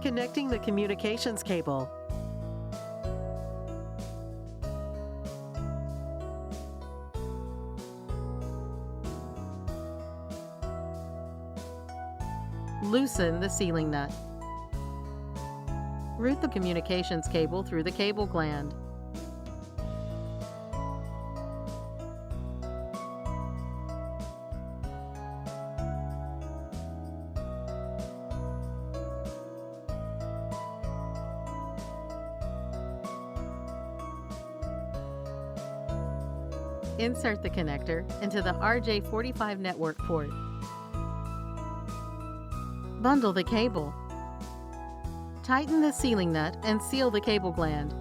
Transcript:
Connecting the communications cable. Loosen the sealing nut. Route the communications cable through the cable gland. Insert the connector into the RJ45 network port. Bundle the cable. Tighten the sealing nut and seal the cable gland.